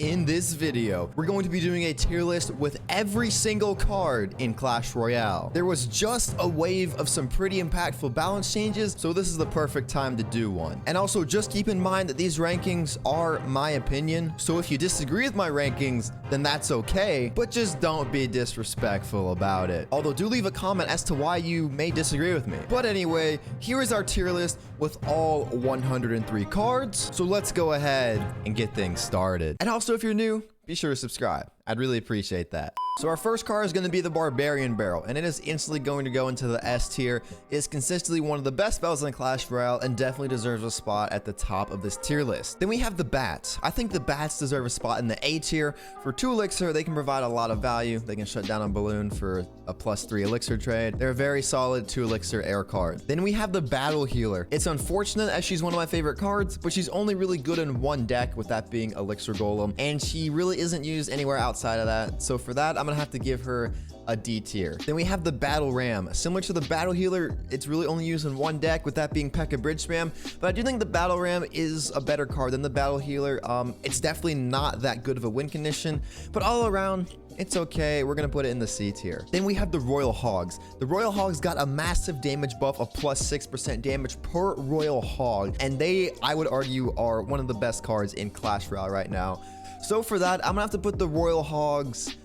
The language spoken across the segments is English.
In this video, we're going to be doing a tier list with every single card in Clash Royale. There was just a wave of some pretty impactful balance changes, so this is the perfect time to do one. And also, just keep in mind that these rankings are my opinion, so if you disagree with my rankings, then that's okay, but just don't be disrespectful about it. Although, do leave a comment as to why you may disagree with me. But anyway, here is our tier list with all 103 cards, so let's go ahead and get things started. And also, if you're new, be sure to subscribe. I'd really appreciate that. So our first card is going to be the Barbarian Barrel, and it is instantly going to go into the S tier. It is consistently one of the best spells in Clash Royale and definitely deserves a spot at the top of this tier list. Then we have the Bats. I think the Bats deserve a spot in the A tier. For 2 Elixir, they can provide a lot of value. They can shut down a balloon for a +3 Elixir trade. They're a very solid 2 Elixir air card. Then we have the Battle Healer. It's unfortunate as she's one of my favorite cards, but she's only really good in one deck, with that being Elixir Golem, and she really isn't used anywhere outside of that. So for that, I'm gonna have to give her a D tier. Then we have the Battle Ram. Similar to the Battle Healer, it's really only used in one deck, with that being Pekka Bridge Spam, but I do think the Battle Ram is a better card than the Battle Healer. It's definitely not that good of a win condition, but all around, it's okay. We're gonna put it in the C tier. Then we have the Royal Hogs. The Royal Hogs got a massive damage buff of +6% damage per Royal Hog, and they, I would argue, are one of the best cards in Clash Royale right now. So for that, I'm gonna have to put the Royal Hogs,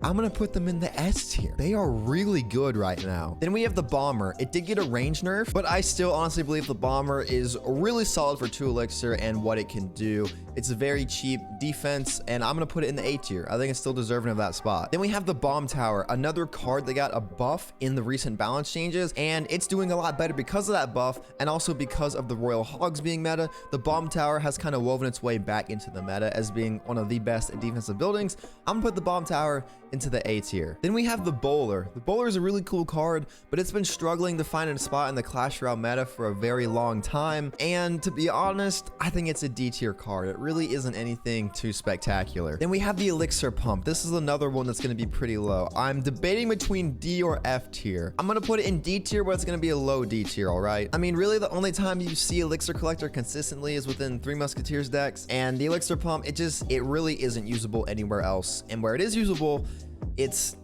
I'm gonna put them in the S tier. They are really good right now. Then we have the Bomber. It did get a range nerf, but I still honestly believe the Bomber is really solid for 2 Elixir and what it can do. It's a very cheap defense, and I'm gonna put it in the A tier. I think it's still deserving of that spot. Then we have the Bomb Tower, another card that got a buff in the recent balance changes, and it's doing a lot better because of that buff, and also because of the Royal Hogs being meta. The Bomb Tower has kind of woven its way back into the meta as being one of the best defensive buildings. I'm gonna put the Bomb Tower into the A tier. Then we have the Bowler. The Bowler is a really cool card, but it's been struggling to find a spot in the Clash Royale meta for a very long time, and to be honest, I think it's a D tier card. It really isn't anything too spectacular. Then we have the Elixir Pump. This is another one that's going to be pretty low. I'm debating between D or F tier. I'm going to put it in D tier, but it's going to be a low D tier, all right? I mean, really, the only time you see Elixir Collector consistently is within 3 Musketeers decks, and the Elixir Pump, it really isn't usable anywhere else, and where it is usable, it's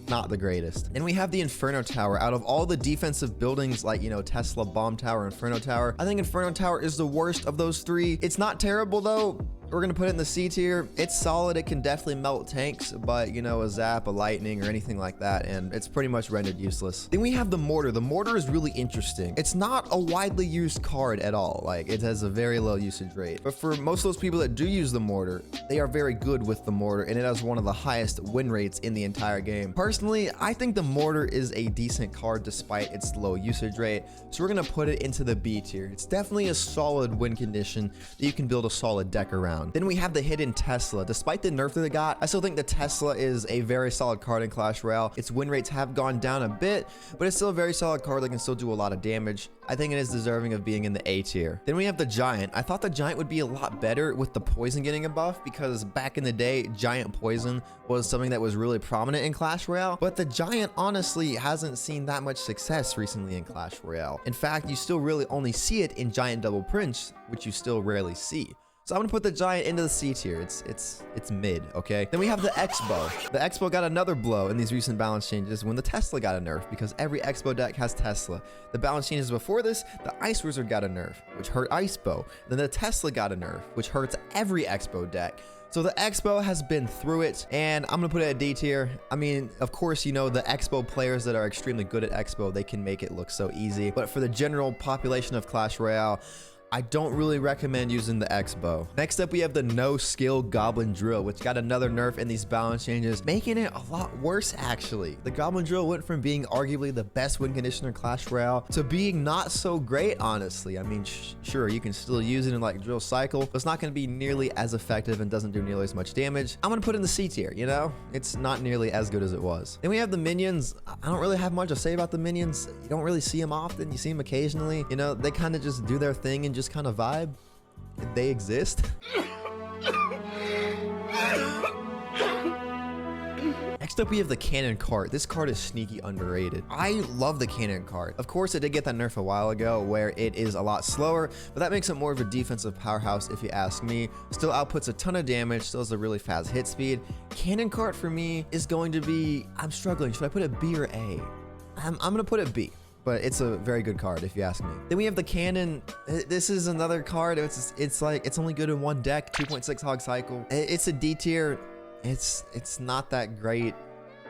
not the greatest. And we have the Inferno Tower. Out of all the defensive buildings, like, you know, Tesla, Bomb Tower, Inferno Tower, I think Inferno Tower is the worst of those 3. It's not terrible though. We're gonna put it in the C tier. It's solid. It can definitely melt tanks, but you know, a zap, a lightning, or anything like that, and it's pretty much rendered useless. Then we have the Mortar. The Mortar is really interesting. It's not a widely used card at all. Like, it has a very low usage rate, but for most of those people that do use the Mortar, they are very good with the Mortar, and it has one of the highest win rates in the entire game. Personally, I think the Mortar is a decent card despite its low usage rate, so we're gonna put it into the B tier. It's definitely a solid win condition that you can build a solid deck around. Then we have the hidden Tesla. Despite the nerf that it got, I still think the Tesla is a very solid card in Clash Royale. Its win rates have gone down a bit, but it's still a very solid card that can still do a lot of damage. I think it is deserving of being in the A tier. Then we have the Giant. I thought the Giant would be a lot better with the poison getting a buff, because back in the day, Giant poison was something that was really prominent in Clash Royale, but the Giant honestly hasn't seen that much success recently in Clash Royale. In fact, you still really only see it in Giant Double Prince, which you still rarely see. So I'm gonna put the Giant into the C tier. It's mid, okay? Then we have the Expo. The Expo got another blow in these recent balance changes when the Tesla got a nerf, because every Expo deck has Tesla. The balance changes before this, the Ice Wizard got a nerf, which hurt Icebo. Then the Tesla got a nerf, which hurts every Expo deck. So the Expo has been through it, and I'm gonna put it at D tier. I mean, of course, you know, the Expo players that are extremely good at Expo, they can make it look so easy. But for the general population of Clash Royale, I don't really recommend using the Expo. Next up, we have the no skill Goblin Drill, which got another nerf in these balance changes, making it a lot worse actually. The Goblin Drill went from being arguably the best win conditioner in Clash Royale to being not so great, honestly. I mean, sure, you can still use it in like Drill Cycle, but it's not going to be nearly as effective and doesn't do nearly as much damage. I'm going to put it in the C tier, you know? It's not nearly as good as it was. Then we have the Minions. I don't really have much to say about the Minions. You don't really see them often. You see them occasionally. You know, they kind of just do their thing and just kind of vibe. They exist. Next Next up, we have the Canon Cart. This card is sneaky underrated. I love the Canon Cart. Of course, it did get that nerf a while ago where it is a lot slower, but that makes it more of a defensive powerhouse if you ask me. Still outputs a ton of damage, still has a really fast hit speed. Canon Cart for me is going to be, I'm struggling. Should I put it B or A? I'm gonna put it B, but it's a very good card if you ask me. Then we have the Cannon. This is another card. It's like, it's only good in one deck, 2.6 Hog cycle. It's a D tier. It's not that great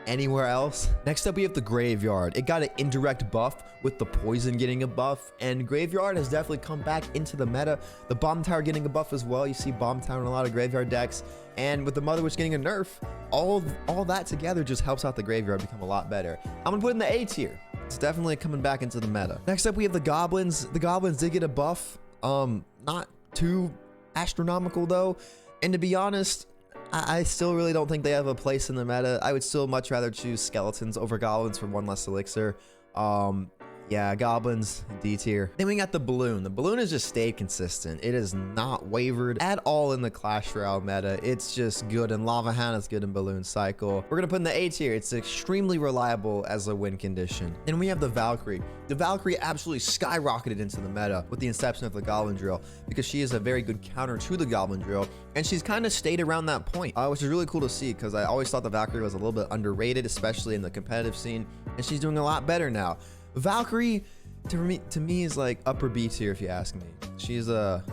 anywhere else. Next up, we have the Graveyard. It got an indirect buff with the poison getting a buff, and Graveyard has definitely come back into the meta. The Bomb Tower getting a buff as well. You see Bomb Tower in a lot of Graveyard decks, and with the Mother Witch getting a nerf, all that together just helps out the Graveyard become a lot better. I'm gonna put it in the A tier. It's definitely coming back into the meta. Next up, we have the Goblins. The Goblins did get a buff. Not too astronomical though, and to be honest, I still really don't think they have a place in the meta. I would still much rather choose Skeletons over Goblins for one less elixir. Yeah, Goblins, D tier. Then we got the Balloon. The Balloon has just stayed consistent. It has not wavered at all in the Clash Royale meta. It's just good, and Lava Hound is good in Balloon cycle. We're gonna put in the A tier. It's extremely reliable as a win condition. Then we have the Valkyrie. The Valkyrie absolutely skyrocketed into the meta with the inception of the Goblin Drill because she is a very good counter to the Goblin Drill, and she's kind of stayed around that point, which is really cool to see because I always thought the Valkyrie was a little bit underrated, especially in the competitive scene, and she's doing a lot better now. Valkyrie to me is like upper B tier if you ask me. She's a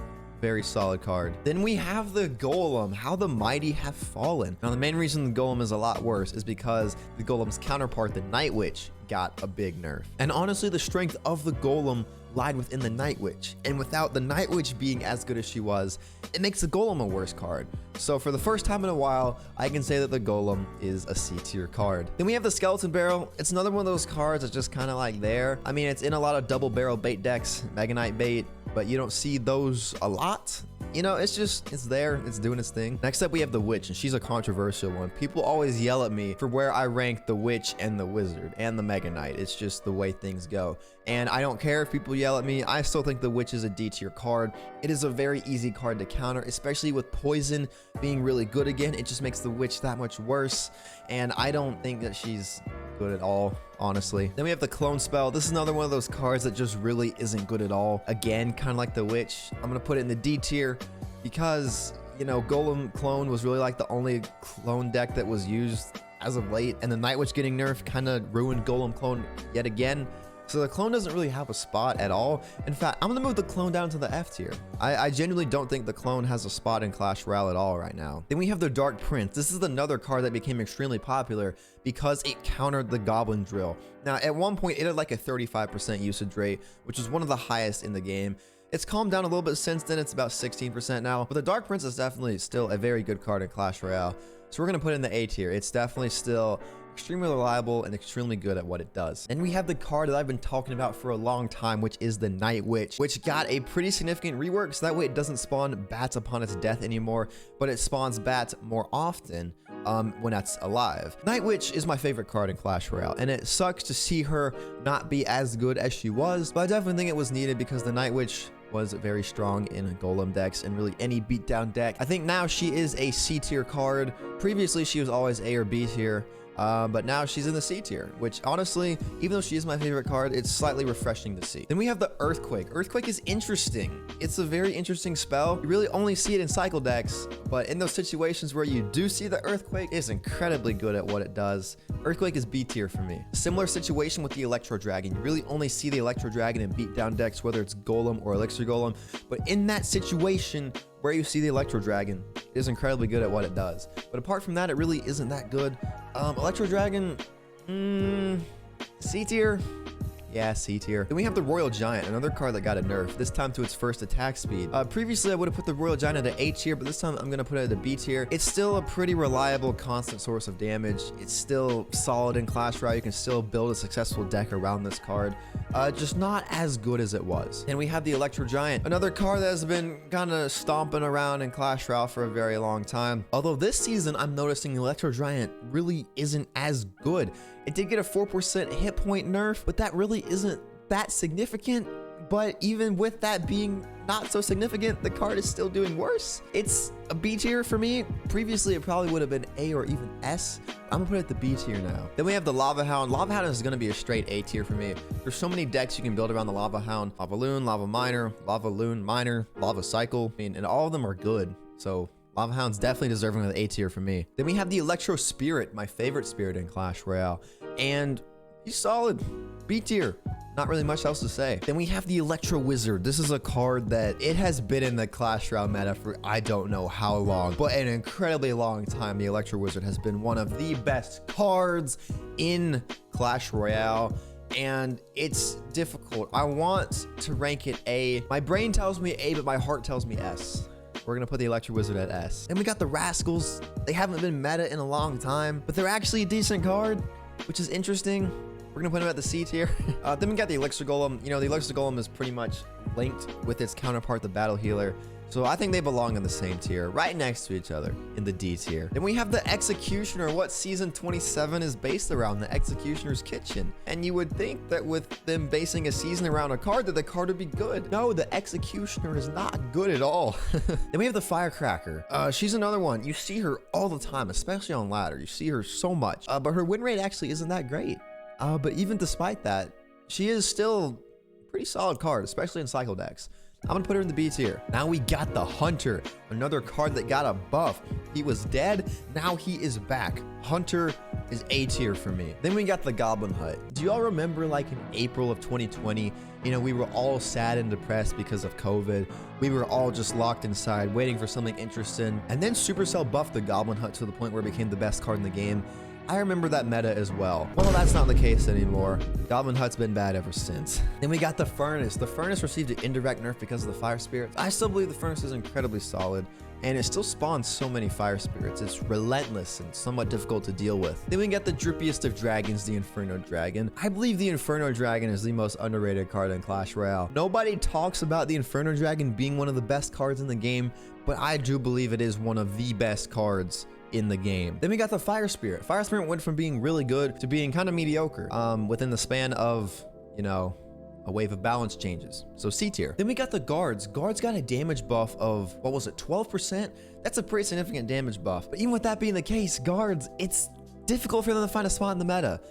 very solid card. Then we have the Golem. How the mighty have fallen. Now the main reason the Golem is a lot worse is because the Golem's counterpart, the Night Witch, got a big nerf. And honestly, the strength of the Golem lied within the Night Witch, and without the Night Witch being as good as she was, it makes the Golem a worse card. So for the first time in a while, I can say that the Golem is a C tier card. Then we have the Skeleton Barrel. It's another one of those cards that's just kind of like there. I mean, it's in a lot of double barrel bait decks, Mega Knight bait, but you don't see those a lot. You know, it's there, it's doing its thing. Next up, we have the Witch, and she's a controversial one. People always yell at me for where I rank the Witch and the Wizard and the Mega Knight. It's just the way things go. And I don't care if people yell at me. I still think the Witch is a D tier card. It is a very easy card to counter, especially with poison being really good again. It just makes the Witch that much worse. And I don't think that she's good at all, honestly. Then we have the Clone Spell. This is another one of those cards that just really isn't good at all. Again, kind of like the Witch. I'm gonna put it in the D tier because, you know, Golem Clone was really like the only clone deck that was used as of late, and the Night Witch getting nerfed kind of ruined Golem Clone yet again. So the clone doesn't really have a spot at all. In fact, I'm gonna move the clone down to the F tier. I genuinely don't think the clone has a spot in Clash Royale at all right now. Then we have the Dark Prince. This is another card that became extremely popular because it countered the Goblin Drill. Now, at one point, it had like a 35% usage rate, which is one of the highest in the game. It's calmed down a little bit since then. It's about 16% now, but the Dark Prince is definitely still a very good card in Clash Royale. So we're gonna put it in the A tier. It's definitely still extremely reliable and extremely good at what it does. And we have the card that I've been talking about for a long time, which is the Night Witch, which got a pretty significant rework, so that way it doesn't spawn bats upon its death anymore, but it spawns bats more often when that's alive. Night Witch is my favorite card in Clash Royale, and it sucks to see her not be as good as she was, but I definitely think it was needed because the Night Witch was very strong in Golem decks and really any beatdown deck. I think now she is a C tier card. Previously, she was always A or B tier. But now she's in the C tier, which honestly, even though she is my favorite card, it's slightly refreshing to see. Then we have the Earthquake. Earthquake is interesting. It's a very interesting spell. You really only see it in cycle decks, but in those situations where you do see the Earthquake, it's incredibly good at what it does. Earthquake is B tier for me. Similar situation with the Electro Dragon. You really only see the Electro Dragon in beatdown decks, whether it's Golem or Elixir Golem, but in that situation where you see the Electro Dragon, it is incredibly good at what it does. But apart from that, it really isn't that good. Electro Dragon, C tier. Yeah, C tier. Then we have the Royal Giant, another card that got a nerf, this time to its first attack speed. Previously, I would have put the Royal Giant at an A tier, but this time I'm going to put it at a B tier. It's still a pretty reliable, constant source of damage. It's still solid in Clash Royale. You can still build a successful deck around this card. Just not as good as it was. And we have the Electro Giant, another card that has been kind of stomping around in Clash Royale for a very long time. Although this season, I'm noticing the Electro Giant really isn't as good. It did get a 4% hit point nerf, but that really isn't that significant but even with that being not so significant, the card is still doing worse. It's a B tier for me. Previously, it probably would have been A or even S. I'm gonna put it at the B tier now. Then we have the Lava Hound. Lava Hound is gonna be a straight A tier for me. There's so many decks you can build around the Lava Hound. Lava Loon, Lava Miner, Lava Loon Miner, Lava Cycle. I mean, and all of them are good. So Lava Hound's definitely deserving of the A tier for me. Then we have the Electro Spirit, my favorite spirit in Clash Royale. And he's solid. B tier. Not really much else to say. Then we have the Electro Wizard. This is a card that it has been in the Clash Royale meta for I don't know how long, but an incredibly long time. The Electro Wizard has been one of the best cards in Clash Royale, and it's difficult. I want to rank it A. My brain tells me A, but my heart tells me S. We're gonna put the Electro Wizard at S. And we got the Rascals. They haven't been meta in a long time, but they're actually a decent card, which is interesting. We're gonna put him at the C tier. Then we got the Elixir Golem. You know, the Elixir Golem is pretty much linked with its counterpart, the Battle Healer. So I think they belong in the same tier, right next to each other in the D tier. Then we have the Executioner, what Season 27 is based around, the Executioner's Kitchen. And you would think that with them basing a season around a card, that the card would be good. No, the Executioner is not good at all. Then we have the Firecracker. She's another one. You see her all the time, especially on ladder. You see her so much, but her win rate actually isn't that great. But even despite that, she is still a pretty solid card, especially in cycle decks. I'm gonna put her in the B tier. Now we got the Hunter, another card that got a buff. He was dead, now he is back. Hunter is A tier for me. Then we got the Goblin Hut. Do you all remember, like in April of 2020, you know, we were all sad and depressed because of COVID. We were all just locked inside, waiting for something interesting. And then Supercell buffed the Goblin Hut to the point where it became the best card in the game. I remember that meta as well. Well, that's not the case anymore. Goblin Hut's been bad ever since. Then we got the Furnace. The Furnace received an indirect nerf because of the Fire Spirits. I still believe the Furnace is incredibly solid, and it still spawns so many Fire Spirits. It's relentless and somewhat difficult to deal with. Then we got the drippiest of dragons, the Inferno Dragon. I believe the Inferno Dragon is the most underrated card in Clash Royale. Nobody talks about the Inferno Dragon being one of the best cards in the game, but I do believe it is one of the best cards in the game. Then we got the Fire Spirit. Fire Spirit went from being really good to being kind of mediocre within the span of, you know, a wave of balance changes. So C tier. Then we got the Guards. Guards got a damage buff of, what was it, 12%? That's a pretty significant damage buff. But even with that being the case, Guards, it's difficult for them to find a spot in the meta.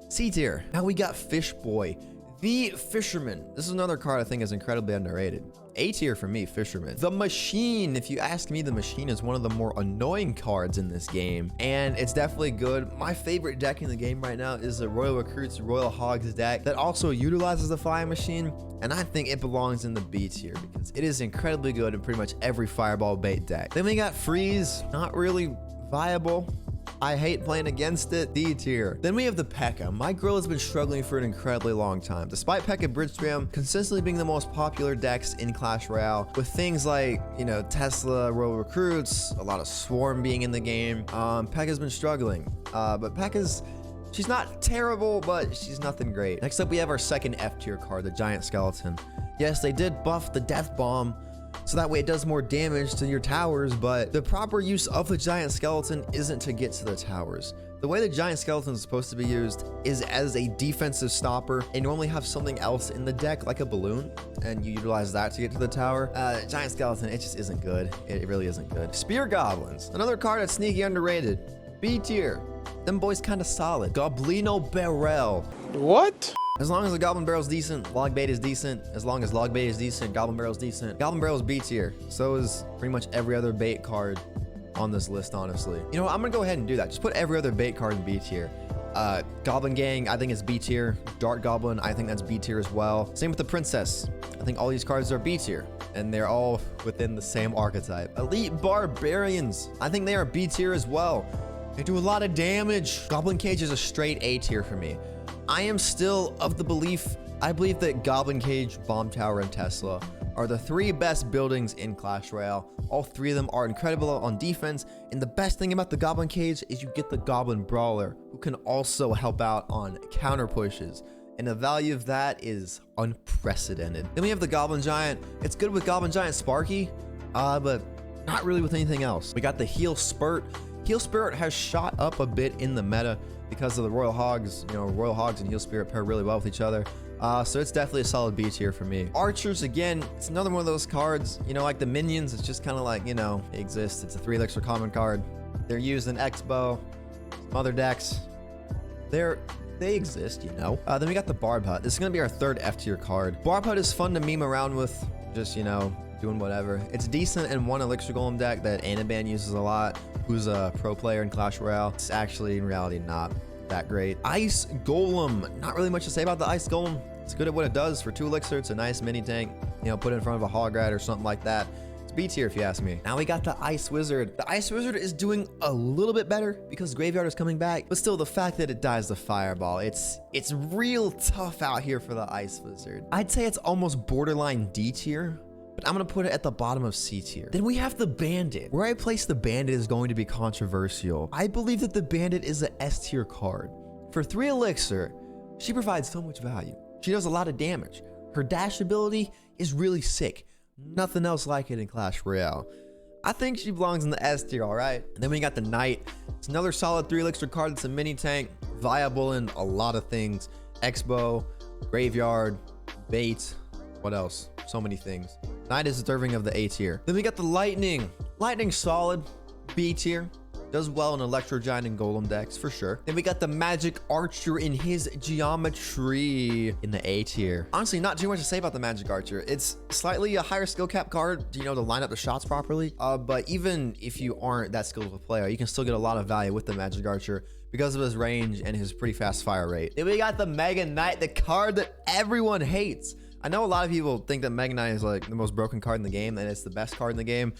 C tier. Now we got Fish Boy. The Fisherman. This is another card I think is incredibly underrated. A tier for me, Fisherman. The Machine. If you ask me, the Machine is one of the more annoying cards in this game, and it's definitely good. My favorite deck in the game right now is the Royal Recruits Royal Hogs deck that also utilizes the Flying Machine, and I think it belongs in the B tier because it is incredibly good in pretty much every Fireball bait deck. Then we got Freeze. Not really viable. I hate playing against it. D tier. Then we have the Pekka. My girl has been struggling for an incredibly long time. Despite Pekka Bridge Spam consistently being the most popular decks in Clash Royale, with things like, you know, Tesla, Royal Recruits, a lot of Swarm being in the game, Pekka's been struggling. But Pekka's, she's not terrible, but she's nothing great. Next up, we have our second F tier card, the Giant Skeleton. Yes, they did buff the Death Bomb, so that way it does more damage to your towers, but the proper use of the Giant Skeleton isn't to get to the towers. The way the Giant Skeleton is supposed to be used is as a defensive stopper, and normally have something else in the deck, like a balloon, and you utilize that to get to the tower. Giant Skeleton, it just isn't good. It really isn't good. Spear Goblins, another card that's sneaky underrated. B tier. Them boys kind of solid. Goblin Barrel. What? As long as the Goblin Barrel's decent, Log Bait is decent. As long as Log Bait is decent, Goblin Barrel's decent. Goblin Barrel's B tier. So is pretty much every other bait card on this list, honestly. You know what? I'm gonna go ahead and do that. Just put every other bait card in B tier. Goblin Gang, I think it's B tier. Dart Goblin, I think that's B tier as well. Same with the Princess. I think all these cards are B tier, and they're all within the same archetype. Elite Barbarians, I think they are B tier as well. They do a lot of damage. Goblin Cage is a straight A tier for me. I am still of the belief, I believe that Goblin Cage, Bomb Tower, and Tesla are the three best buildings in Clash Royale. All three of them are incredible on defense, and the best thing about the Goblin Cage is you get the Goblin Brawler, who can also help out on counter pushes, and the value of that is unprecedented. Then we have the Goblin Giant. It's good with Goblin Giant Sparky, but not really with anything else. We got the Heal Spurt. Heal Spirit has shot up a bit in the meta because of the Royal Hogs. You know, Royal Hogs and Heal Spirit pair really well with each other. So it's definitely a solid B tier for me. Archers, again, it's another one of those cards, you know, like the minions. It's just kind of like, you know, they exist. It's a 3 elixir common card. They're used in Expo, some other decks. They exist, you know. Then we got the Barb Hut. This is gonna be our 3rd F tier card. Barb Hut is fun to meme around with, just, you know, doing whatever. It's decent in one Elixir Golem deck that Anaban uses a lot, who's a pro player in Clash Royale. It's actually, in reality, not that great. Ice Golem. Not really much to say about the Ice Golem. It's good at what it does for 2 elixir. It's a nice mini tank, you know, put it in front of a Hog Rider or something like that. It's B tier if you ask me. Now we got the Ice Wizard. The Ice Wizard is doing a little bit better because Graveyard is coming back, but still the fact that it dies the Fireball, it's real tough out here for the Ice Wizard. I'd say it's almost borderline D tier, but I'm gonna put it at the bottom of C tier. Then we have the Bandit. Where I place the Bandit is going to be controversial. I believe that the Bandit is a S tier card. For 3 elixir, she provides so much value. She does a lot of damage. Her dash ability is really sick. Nothing else like it in Clash Royale. I think she belongs in the S tier, all right? And then we got the Knight. It's another solid 3 elixir card. It's a mini tank, viable in a lot of things. Expo, Graveyard, Bait, what else? So many things. Knight is deserving of the A tier. Then we got the Lightning. Lightning solid, B tier. Does well in Electro Giant and Golem decks for sure. Then we got the Magic Archer in his geometry in the A tier. Honestly, not too much to say about the Magic Archer. It's slightly a higher skill cap card, you know, to line up the shots properly. But even if you aren't that skilled of a player, you can still get a lot of value with the Magic Archer because of his range and his pretty fast fire rate. Then we got the Mega Knight, the card that everyone hates. I know a lot of people think that Mega Knight is like the most broken card in the game and it's the best card in the game.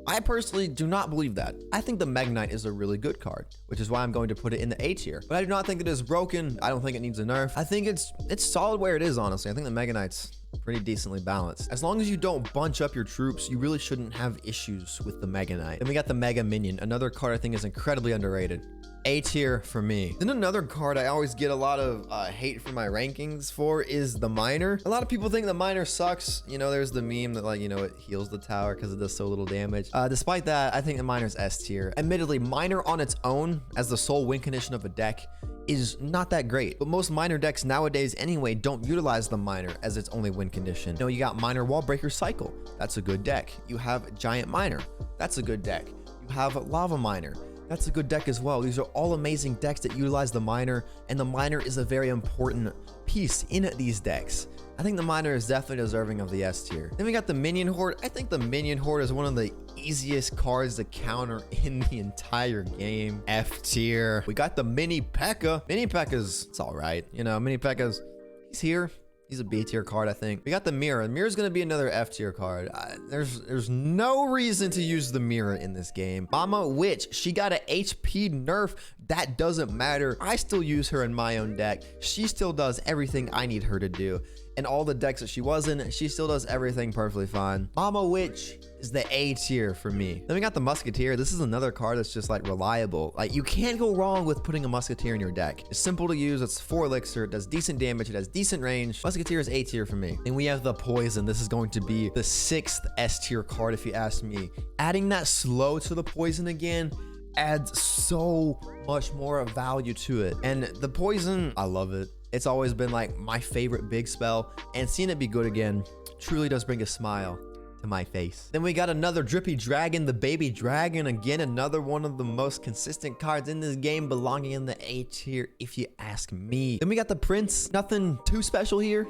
I personally do not believe that. I think the Mega Knight is a really good card, which is why I'm going to put it in the A tier. But I do not think it is broken. I don't think it needs a nerf. I think it's solid where it is, honestly. I think the Mega Knight's pretty decently balanced. As long as you don't bunch up your troops, you really shouldn't have issues with the Mega Knight. Then we got the Mega Minion, another card I think is incredibly underrated. A tier for me. Then another card I always get a lot of hate for my rankings for is the Miner. A lot of people think the Miner sucks. You know, there's the meme that, like, you know, it heals the tower because it does so little damage. Despite that, I think the Miner's S tier. Admittedly, Miner on its own as the sole win condition of a deck is not that great, but most Miner decks nowadays anyway don't utilize the Miner as its only win condition. You know, you got Miner Wall Breaker Cycle. That's a good deck. You have Giant Miner. That's a good deck. You have Lava Miner. That's a good deck as well. These are all amazing decks that utilize the Miner, and the Miner is a very important piece in these decks. I think the Miner is definitely deserving of the S tier. Then we got the Minion Horde. I think the Minion Horde is one of the easiest cards to counter in the entire game. F tier. We got the Mini Pekka. Mini Pekka's, it's all right. You know, Mini Pekka's, he's here. He's a B tier card, I think. We got the Mirror. The Mirror's gonna be another F tier card. There's no reason to use the Mirror in this game. Mama Witch, she got an HP nerf. That doesn't matter. I still use her in my own deck. She still does everything I need her to do. And all the decks that she was in, she still does everything perfectly fine. Mama Witch is the A tier for me. Then we got the Musketeer. This is another card that's just like reliable. Like, you can't go wrong with putting a Musketeer in your deck. It's simple to use. It's 4 elixir. It does decent damage. It has decent range. Musketeer is A tier for me. And we have the Poison. This is going to be the 6th S tier card if you ask me. Adding that slow to the Poison again adds so much more value to it. And the Poison, I love it. It's always been like my favorite big spell, and seeing it be good again truly does bring a smile to my face. Then we got another Drippy Dragon, the Baby Dragon. Again, another one of the most consistent cards in this game, belonging in the A tier if you ask me. Then we got the Prince. Nothing too special here.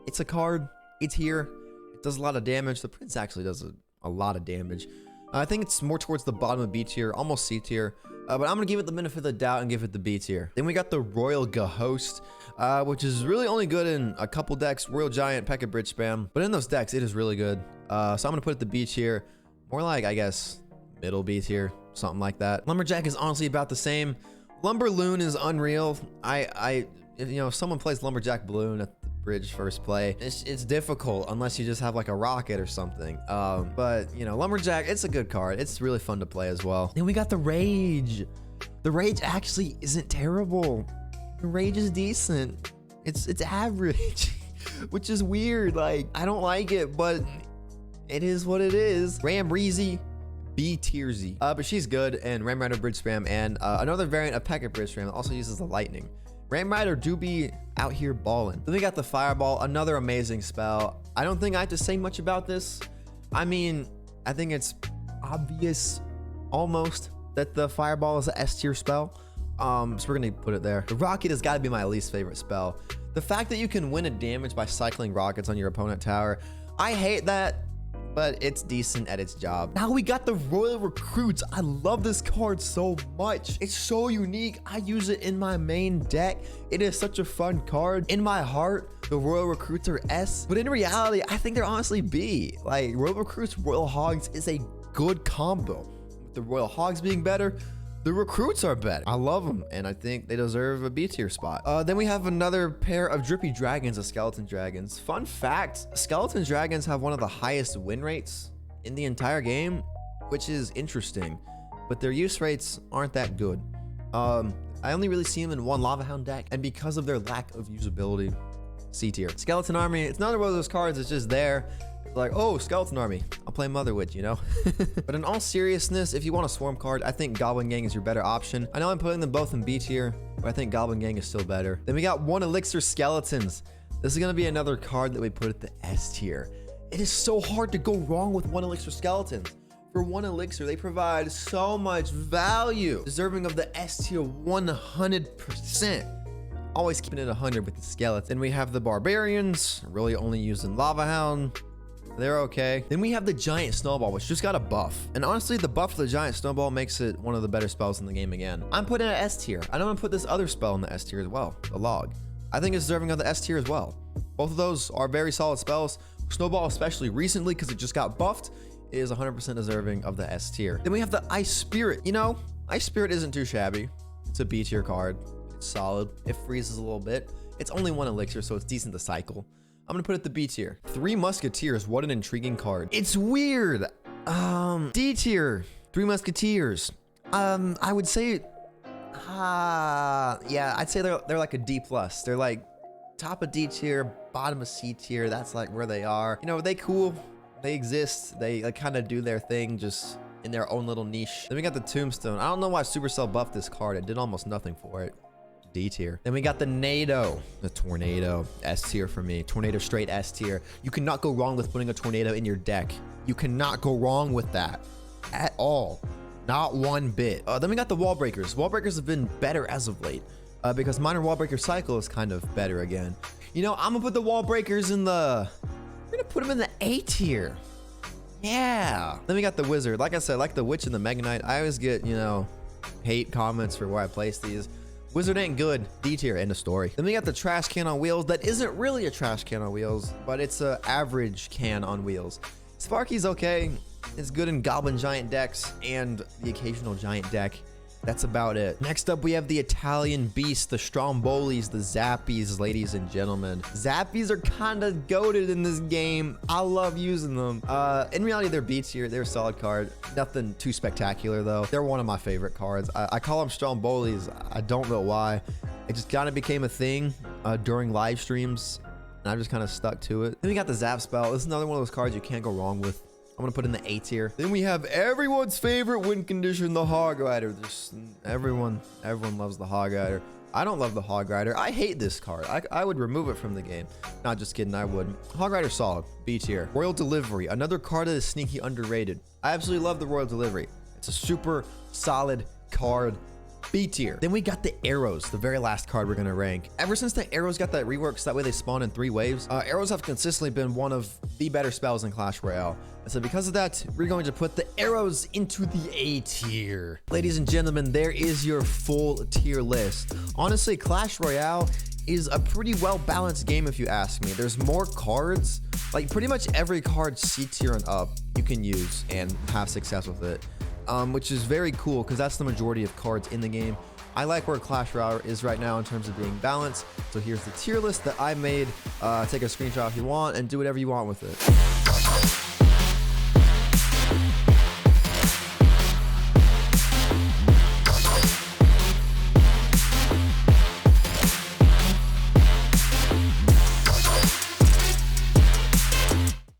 It's a card. It's here. It does a lot of damage. The Prince actually does a lot of damage. I think it's more towards the bottom of B tier, almost C tier. But I'm gonna give it the benefit of the doubt and give it the B tier. Then we got the Royal Ghost, which is really only good in a couple decks, Royal Giant, Pekka Bridge Spam. But in those decks, it is really good. So I'm gonna put it the B tier, more like, I guess, middle B tier, something like that. Lumberjack is honestly about the same. Lumberloon is unreal. You know, if someone plays Lumberjack Balloon at the bridge first play, it's difficult unless you just have like a rocket or something. But you know, Lumberjack, it's a good card. It's really fun to play as well. Then we got the Rage. The Rage actually isn't terrible. The Rage is decent. It's average, which is weird. Like, I don't like it, but it is what it is. Ram Reezy, B tiersy. But she's good, and Ram Rider Bridge Spam, and another variant of Pekka Bridge Spam that also uses the Lightning. Ram Rider do be out here balling. Then we got the Fireball, another amazing spell. I don't think I have to say much about this. I mean, I think it's obvious almost that the Fireball is a S tier spell. So we're gonna put it there. The Rocket has got to be my least favorite spell. The fact that you can win a damage by cycling rockets on your opponent tower, I hate that, but it's decent at its job. Now we got the Royal Recruits. I love this card so much. It's so unique. I use it in my main deck. It is such a fun card. In my heart, the Royal Recruits are S, but in reality, I think they're honestly B. Like, Royal Recruits, Royal Hogs is a good combo. With the Royal Hogs being better, the Recruits are better. I love them, and I think they deserve a B tier spot. Then we have another pair of Drippy Dragons, the Skeleton Dragons. Fun fact, Skeleton Dragons have one of the highest win rates in the entire game, which is interesting, but their use rates aren't that good. I only really see them in one Lava Hound deck, and because of their lack of usability, C tier. Skeleton Army, it's not one of those cards, it's just there. Like, oh, Skeleton Army, I'll play Mother Witch, you know? But in all seriousness, if you want a Swarm card, I think Goblin Gang is your better option. I know I'm putting them both in B tier, but I think Goblin Gang is still better. Then we got 1 Elixir Skeletons. This is gonna be another card that we put at the S tier. It is so hard to go wrong with 1 Elixir Skeletons. For 1 Elixir, they provide so much value, deserving of the S tier 100%. Always keeping it 100 with the skeleton. Then we have the Barbarians, really only using Lava Hound. They're okay. Then we have the Giant Snowball, which just got a buff. And honestly, the buff of the Giant Snowball makes it one of the better spells in the game again. I'm putting it at S tier. I know I'm gonna put this other spell in the S tier as well, the Log. I think it's deserving of the S tier as well. Both of those are very solid spells. Snowball, especially recently, because it just got buffed, is 100% deserving of the S tier. Then we have the Ice Spirit. You know, Ice Spirit isn't too shabby. It's a B tier card. It's solid. It freezes a little bit. It's only 1 elixir, so it's decent to cycle. I'm gonna put it the B tier. 3 Musketeers, what an intriguing card. It's weird. D tier, 3 Musketeers. I would say, yeah, I'd say they're like a D plus. They're like top of D tier, bottom of C tier. That's like where they are. You know, they cool. They exist. They like kind of do their thing just in their own little niche. Then we got the Tombstone. I don't know why Supercell buffed this card. It did almost nothing for it. D tier. Then we got the Nado, the Tornado, S tier for me. Tornado straight S tier. You cannot go wrong with putting a Tornado in your deck. You cannot go wrong with that at all. Not one bit. Then we got the Wall Breakers. Wall Breakers have been better as of late because Minor Wall Breaker cycle is kind of better again. You know, I'm gonna put the Wall Breakers in the, we're gonna put them in the A tier. Yeah. Then we got the Wizard. Like I said, like the Witch and the Mega Knight, I always get, you know, hate comments for where I place these. Wizard ain't good. D tier, end of story. Then we got the Trash Can on Wheels. That isn't really a Trash Can on Wheels, but it's a average can on wheels. Sparky's okay. It's good in Goblin Giant decks and the occasional Giant deck. That's about it. Next up, we have the Italian Beast, the Strombolis, the Zappies, ladies and gentlemen. Zappies are kind of goated in this game. I love using them. In reality, they're B tier. They're a solid card. Nothing too spectacular, though. They're one of my favorite cards. I call them Strombolis. I don't know why. It just kind of became a thing during live streams, and I just kind of stuck to it. Then we got the Zap Spell. This is another one of those cards you can't go wrong with. I'm gonna put in the A tier. Then we have everyone's favorite win condition, the Hog Rider. Just everyone loves the Hog Rider. I don't love the Hog Rider. I hate this card. I would remove it from the game. Not just kidding, I would. Hog Rider solid, B tier. Royal Delivery, another card that is sneaky underrated. I absolutely love the Royal Delivery. It's a super solid card. B tier. Then we got the Arrows, the very last card we're gonna rank. Ever since the Arrows got that rework, so that way they spawn in 3 waves, Arrows have consistently been one of the better spells in Clash Royale. And so because of that, we're going to put the Arrows into the A tier. Ladies and gentlemen, there is your full tier list. Honestly, Clash Royale is a pretty well-balanced game if you ask me. There's more cards, like pretty much every card C tier and up you can use and have success with it. Which is very cool because that's the majority of cards in the game. I like where Clash Royale is right now in terms of being balanced. So here's the tier list that I made. Take a screenshot if you want and do whatever you want with it.